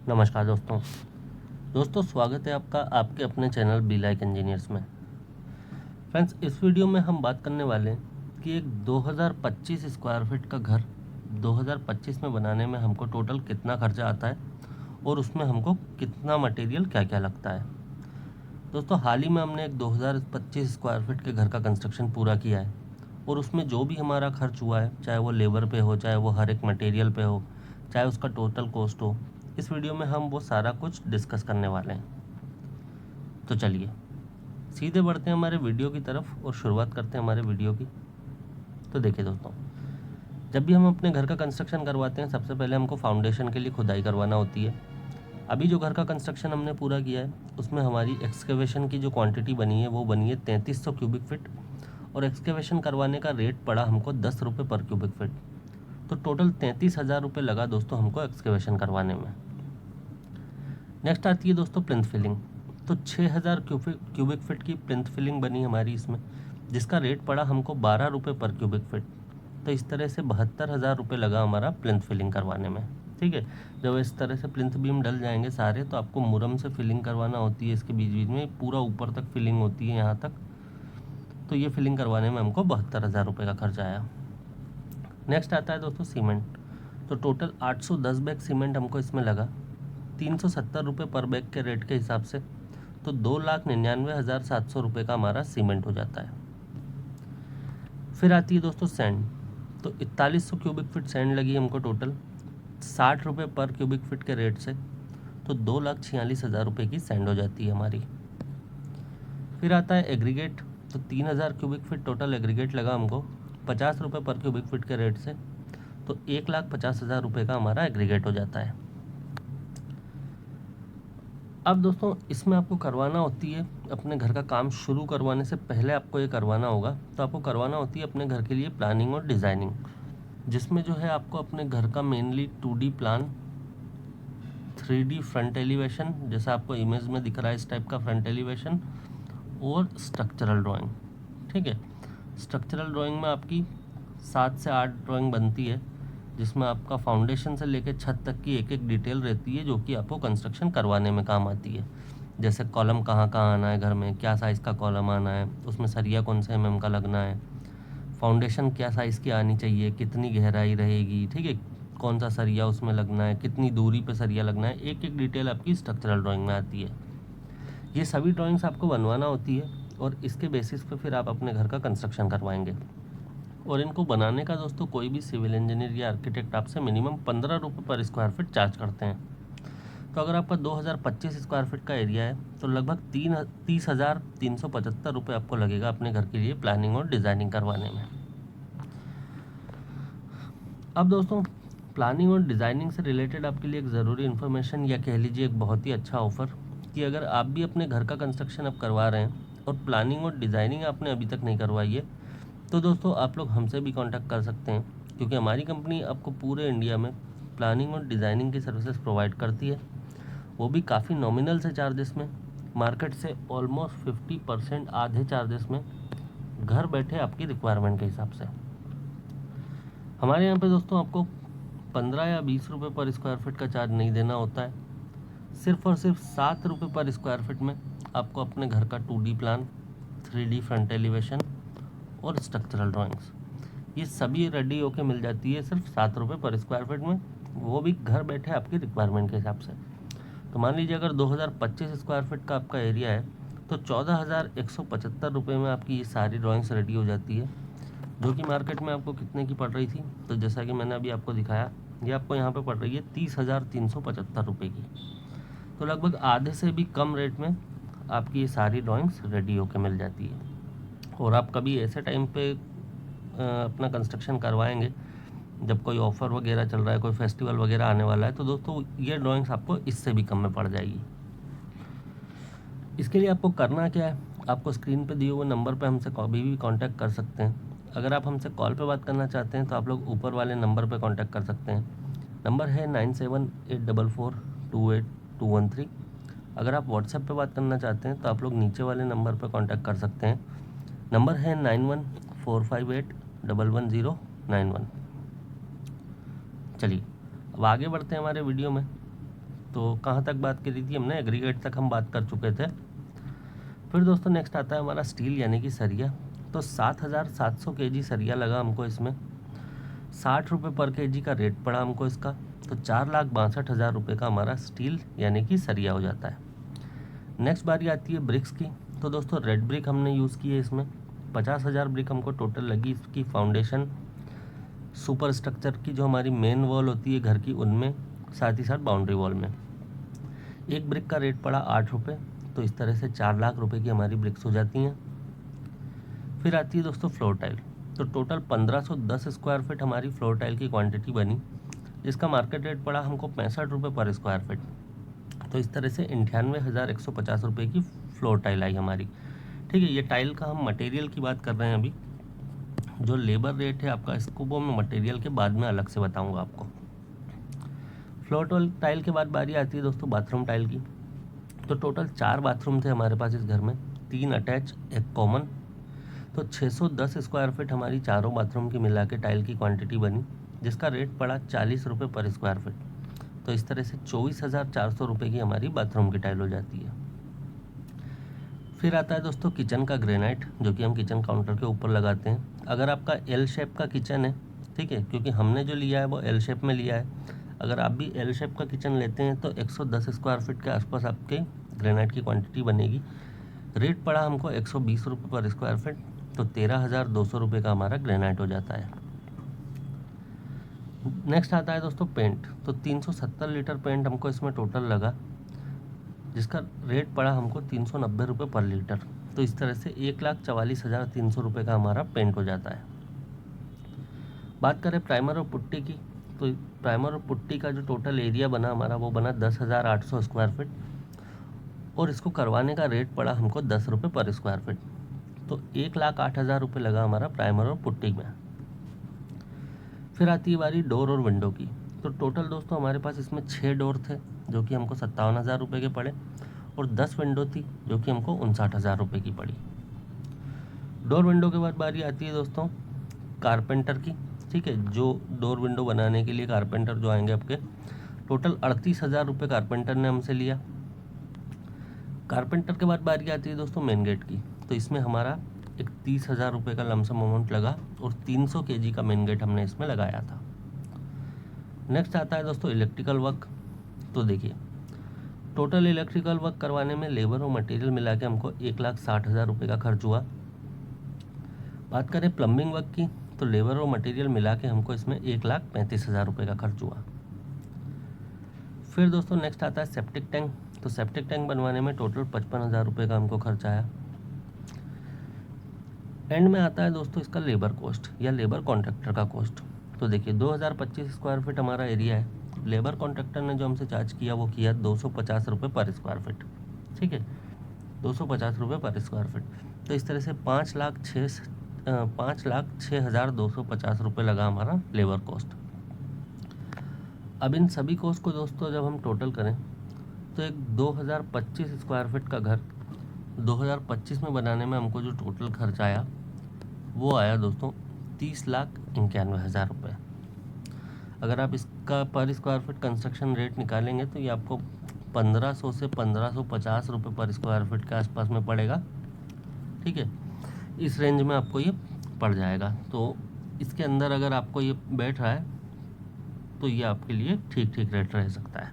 नमस्कार दोस्तों स्वागत है आपका आपके अपने चैनल बी लाइक इंजीनियर्स में। फ्रेंड्स, इस वीडियो में हम बात करने वाले हैं कि एक 2025 स्क्वायर फीट का घर 2025 में बनाने में हमको टोटल कितना खर्चा आता है और उसमें हमको कितना मटेरियल क्या क्या लगता है। दोस्तों, हाल ही में हमने एक 2025 स्क्वायर फीट के घर का कंस्ट्रक्शन पूरा किया है और उसमें जो भी हमारा खर्च हुआ है, चाहे वो लेबर पे हो, चाहे वो हर एक मटेरियल पे हो, चाहे उसका टोटल कॉस्ट हो, इस वीडियो में हम वो सारा कुछ डिस्कस करने वाले हैं। तो चलिए सीधे बढ़ते हैं हमारे वीडियो की तरफ और शुरुआत करते हैं हमारे वीडियो की। तो देखिए दोस्तों, जब भी हम अपने घर का कंस्ट्रक्शन करवाते हैं, सबसे पहले हमको फाउंडेशन के लिए खुदाई करवाना होती है। अभी जो घर का कंस्ट्रक्शन हमने पूरा किया है उसमें हमारी एक्सकेवेशन की जो क्वांटिटी बनी है वो बनी है 3300 क्यूबिक फीट और एक्सकेवेशन करवाने का रेट पड़ा हमको 10 रुपये पर क्यूबिक फीट। तो टोटल 33,000 रुपये लगा दोस्तों हमको एक्सकेवेशन करवाने में। नेक्स्ट आती है दोस्तों प्लिंथ फिलिंग। तो 6000 क्यूबिक फीट की प्लिंथ फिलिंग बनी हमारी इसमें, जिसका रेट पड़ा हमको 12 रुपये पर क्यूबिक फीट। तो इस तरह से 72,000 रुपये लगा हमारा प्लिंथ फिलिंग करवाने में। ठीक है, जब इस तरह से प्लिंथ बीम डल जाएंगे सारे तो आपको मुरम से फिलिंग करवाना होती है, इसके बीच बीच में पूरा ऊपर तक फिलिंग होती है यहाँ तक। तो ये फिलिंग करवाने में हमको 72,000 रुपये का खर्च आया। नेक्स्ट आता है दोस्तों सीमेंट। तो टोटल 810 बैग सीमेंट हमको इसमें लगा 370 रुपये पर बैग के रेट के हिसाब से। तो 2,99,700 रुपये का हमारा सीमेंट हो जाता है। फिर आती है दोस्तों सैंड। तो 4100 क्यूबिक फीट सैंड लगी हमको टोटल 60 रुपये पर क्यूबिक फीट के रेट से। तो 2,46,000 रुपये की सैंड हो जाती है हमारी। फिर आता है एग्रीगेट। तो 3,000 क्यूबिक फीट टोटल एग्रीगेट लगा हमको 50 रुपये पर क्यूबिक फीट के रेट से। तो 1,50,000 रुपये का हमारा एग्रीगेट हो जाता है। अब दोस्तों इसमें आपको करवाना होती है, अपने घर का काम शुरू करवाने से पहले आपको ये करवाना होगा। तो आपको करवाना होती है अपने घर के लिए प्लानिंग और डिज़ाइनिंग, जिसमें जो है आपको अपने घर का mainly 2D plan, 3D front elevation, जैसा आपको इमेज में दिख रहा है इस टाइप का फ्रंट एलिवेशन, और स्ट्रक्चरल ड्राइंग। ठीक है, स्ट्रक्चरल ड्राइंग में आपकी 7 से 8 ड्राइंग बनती है, जिसमें आपका फाउंडेशन से लेकर छत तक की एक एक डिटेल रहती है जो कि आपको कंस्ट्रक्शन करवाने में काम आती है। जैसे कॉलम कहाँ कहाँ आना है घर में, क्या साइज़ का कॉलम आना है, उसमें सरिया कौन से mm का लगना है, फाउंडेशन क्या साइज़ की आनी चाहिए, कितनी गहराई रहेगी, ठीक है, कौन सा सरिया उसमें लगना है, कितनी दूरी पे सरिया लगना है, एक एक डिटेल आपकी स्ट्रक्चरल ड्राइंग में आती है। ये सभी ड्राइंग्स आपको बनवाना होती है और इसके बेसिस पे फिर आप अपने घर का कंस्ट्रक्शन करवाएंगे। और इनको बनाने का दोस्तों कोई भी सिविल इंजीनियर या आर्किटेक्ट आपसे मिनिमम 15 रुपये पर स्क्वायर फीट चार्ज करते हैं। तो अगर आपका 2025 स्क्वायर फीट का एरिया है तो लगभग 30,375 रुपये आपको लगेगा अपने घर के लिए प्लानिंग और डिज़ाइनिंग करवाने में। अब दोस्तों प्लानिंग और डिज़ाइनिंग से रिलेटेड आपके लिए एक ज़रूरी इन्फॉर्मेशन या कह लीजिए एक बहुत ही अच्छा ऑफ़र, कि अगर आप भी अपने घर का कंस्ट्रक्शन अब करवा रहे हैं और प्लानिंग और डिज़ाइनिंग आपने अभी तक नहीं करवाई है, तो दोस्तों आप लोग हमसे भी कांटेक्ट कर सकते हैं, क्योंकि हमारी कंपनी आपको पूरे इंडिया में प्लानिंग और डिज़ाइनिंग की सर्विसेज प्रोवाइड करती है, वो भी काफ़ी नॉमिनल से चार्जेस में, मार्केट से ऑलमोस्ट 50% आधे चार्जेस में, घर बैठे आपकी रिक्वायरमेंट के हिसाब से। हमारे यहाँ पे दोस्तों आपको 15 या 20 रुपये पर स्क्वायर फीट का चार्ज नहीं देना होता है, सिर्फ और सिर्फ 7 रुपये पर स्क्वायर फीट में आपको अपने घर का 2D plan, 3D front elevation और स्ट्रक्चरल ड्राइंग्स ये सभी रेडी होके मिल जाती है सिर्फ 7 रुपये पर स्क्वायर फीट में, वो भी घर बैठे आपकी रिक्वायरमेंट के हिसाब से। तो मान लीजिए अगर 2025 स्क्वायर फीट का आपका एरिया है तो 14,175 रुपये में आपकी ये सारी ड्राइंग्स रेडी हो जाती है, जो कि मार्केट में आपको कितने की पड़ रही थी, तो जैसा कि मैंने अभी आपको दिखाया, ये आपको यहाँ पे पड़ रही है 30,375 रुपये की। तो लगभग आधे से भी कम रेट में आपकी ये सारी ड्राइंग्स रेडी होके मिल जाती है। और आप कभी ऐसे टाइम पे अपना कंस्ट्रक्शन करवाएंगे जब कोई ऑफ़र वगैरह चल रहा है, कोई फेस्टिवल वगैरह आने वाला है, तो दोस्तों ये ड्राइंग्स आपको इससे भी कम में पड़ जाएगी। इसके लिए आपको करना क्या है, आपको स्क्रीन पे दिए हुए नंबर पे हमसे कभी भी कांटेक्ट कर सकते हैं। अगर आप हमसे कॉल पे बात करना चाहते हैं तो आप लोग ऊपर वाले नंबर पे कांटेक्ट कर सकते हैं। नंबर है 9784428213। अगर आप व्हाट्सएप पे बात करना चाहते हैं तो आप लोग नीचे वाले नंबर पे कांटेक्ट कर सकते हैं। नंबर है 9145811091। चलिए अब आगे बढ़ते हैं हमारे वीडियो में। तो कहाँ तक बात करी थी हमने, एग्रीगेट तक हम बात कर चुके थे। फिर दोस्तों नेक्स्ट आता है हमारा स्टील यानी कि सरिया। तो 7,700 kg सरिया लगा हमको इसमें, 60 रुपये पर kg का रेट पड़ा हमको इसका। तो 4,62,000 रुपये का हमारा स्टील यानी कि सरिया हो जाता है। नेक्स्ट बारी आती है ब्रिक्स की। तो दोस्तों रेड ब्रिक हमने यूज़ की है इसमें, 50,000 ब्रिक हमको टोटल लगी इसकी फाउंडेशन सुपर स्ट्रक्चर की, जो हमारी मेन वॉल होती है घर की उनमें, साथ ही साथ बाउंड्री वॉल में। एक ब्रिक का रेट पड़ा 8 रुपये। तो इस तरह से 4 लाख रुपए की हमारी ब्रिक्स हो जाती हैं। फिर आती है दोस्तों फ्लोर टाइल। तो टोटल 1510 स्क्वायर फीट हमारी फ्लोर टाइल की क्वांटिटी बनी, जिसका मार्केट रेट पड़ा हमको 65 रुपये पर स्क्वायर फीट। तो इस तरह से 98,150 रुपये की फ्लोर टाइल आई हमारी। ठीक है, ये टाइल का हम मटेरियल की बात कर रहे हैं अभी। जो लेबर रेट है आपका, इसको वो मैं मटेरियल के बाद में अलग से बताऊंगा आपको। फ्लोर टाइल के बाद बारी आती है दोस्तों बाथरूम टाइल की। तो टोटल 4 बाथरूम थे हमारे पास इस घर में, 3 अटैच, 1 कॉमन। तो 610 स्क्वायर फीट हमारी चारों बाथरूम की मिला के टाइल की क्वांटिटी बनी, जिसका रेट पड़ा 40 रुपये पर स्क्वायर फीट। तो इस तरह से 24,400 रुपये की हमारी बाथरूम की टाइल हो जाती है। फिर आता है दोस्तों किचन का ग्रेनाइट, जो कि हम किचन काउंटर के ऊपर लगाते हैं। अगर आपका एल शेप का किचन है, ठीक है, क्योंकि हमने जो लिया है वो एल शेप में लिया है, अगर आप भी एल शेप का किचन लेते हैं तो 110 स्क्वायर फीट के आसपास आपके ग्रेनाइट की क्वांटिटी बनेगी। रेट पड़ा हमको 120 रुपये पर स्क्वायर फीट। तो 13,200 रुपये का हमारा ग्रेनाइट हो जाता है। नेक्स्ट आता है दोस्तों पेंट। तो 370 लीटर पेंट हमको इसमें टोटल लगा, जिसका रेट पड़ा हमको 390 रुपये पर लीटर। तो इस तरह से 1,44,300 रुपये का हमारा पेंट हो जाता है। बात करें प्राइमर और पुट्टी की। तो प्राइमर और पुट्टी का जो टोटल एरिया बना हमारा, वो बना 10,800 स्क्वायर फीट, और इसको करवाने का रेट पड़ा हमको 10 रुपये पर स्क्वायर फीट। तो 1,08,000 रुपये लगा हमारा प्राइमर और पुट्टी में। फिर आती है बारी डोर और विंडो की। तो टोटल दोस्तों हमारे पास इसमें 6 डोर थे, जो कि हमको 57,000 रुपये के पड़े, और 10 विंडो थी, जो कि हमको 59,000 रुपये की पड़ी। डोर विंडो के बाद बारी आती है दोस्तों कारपेंटर की। ठीक है, जो डोर विंडो बनाने के लिए कारपेंटर जो आएंगे आपके, टोटल 38,000 रुपये कारपेंटर ने हमसे लिया। कारपेंटर के बाद बारी आती है दोस्तों मेन गेट की। तो इसमें हमारा एक 30,000 रुपये का लमसम अमाउंट लगा, और 300 kg का मेन गेट हमने इसमें लगाया था। नेक्स्ट आता है दोस्तों इलेक्ट्रिकल वर्क। तो देखिए टोटल इलेक्ट्रिकल वर्क करवाने में लेबर और मटेरियल मिला के हमको 1,60,000 रुपये का खर्च हुआ। बात करें प्लम्बिंग वर्क की, तो लेबर और मटेरियल मिला के हमको इसमें 1,35,000 रुपये का खर्च हुआ। फिर दोस्तों नेक्स्ट आता है सेप्टिक टैंक। तो सेप्टिक टैंक बनवाने में टोटल 55,000 रुपये का हमको खर्च आया। एंड में आता है दोस्तों इसका लेबर कॉस्ट या लेबर कॉन्ट्रैक्टर का कॉस्ट। तो देखिए 2,025 स्क्वायर फीट हमारा एरिया है, लेबर कॉन्ट्रैक्टर ने जो हमसे चार्ज किया वो किया 250 रुपये पर स्क्वायर फीट। ठीक है, 250 रुपये पर स्क्वायर फीट। तो इस तरह से 5,06,250 रुपये लगा हमारा लेबर कॉस्ट। अब इन सभी कॉस्ट को दोस्तों जब हम टोटल करें, तो एक 2025 स्क्वायर फीट का घर 2025 में बनाने में हमको जो टोटल खर्च आया, वो आया दोस्तों 30,91,000 रुपये। अगर आप इसका पर स्क्वायर फीट कंस्ट्रक्शन रेट निकालेंगे तो ये आपको 1,500 से 1,550 रुपये पर स्क्वायर फीट के आसपास में पड़ेगा। ठीक है, इस रेंज में आपको ये पड़ जाएगा। तो इसके अंदर अगर आपको ये बैठ रहा है तो ये आपके लिए ठीक रेट रह सकता है।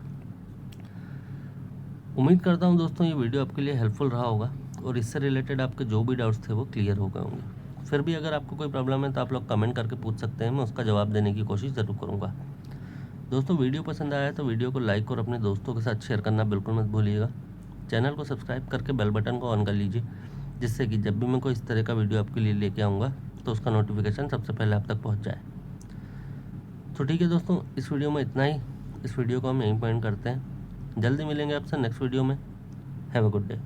उम्मीद करता हूँ दोस्तों ये वीडियो आपके लिए हेल्पफुल रहा होगा, और इससे रिलेटेड आपके जो भी डाउट्स थे वो क्लियर हो गए होंगे। फिर भी अगर आपको कोई प्रॉब्लम है तो आप लोग कमेंट करके पूछ सकते हैं, मैं उसका जवाब देने की कोशिश ज़रूर करूँगा। दोस्तों वीडियो पसंद आया तो वीडियो को लाइक और अपने दोस्तों के साथ शेयर करना बिल्कुल मत भूलिएगा। चैनल को सब्सक्राइब करके बेल बटन को ऑन कर लीजिए, जिससे कि जब भी मैं कोई इस तरह का वीडियो आपके लिए लेके आऊँगा तो उसका नोटिफिकेशन सबसे पहले आप तक पहुँच जाए। तो ठीक है दोस्तों, इस वीडियो में इतना ही। इस वीडियो को हम यहीं पॉइंट करते हैं। जल्दी मिलेंगे आपसे नेक्स्ट वीडियो में। Have a good day.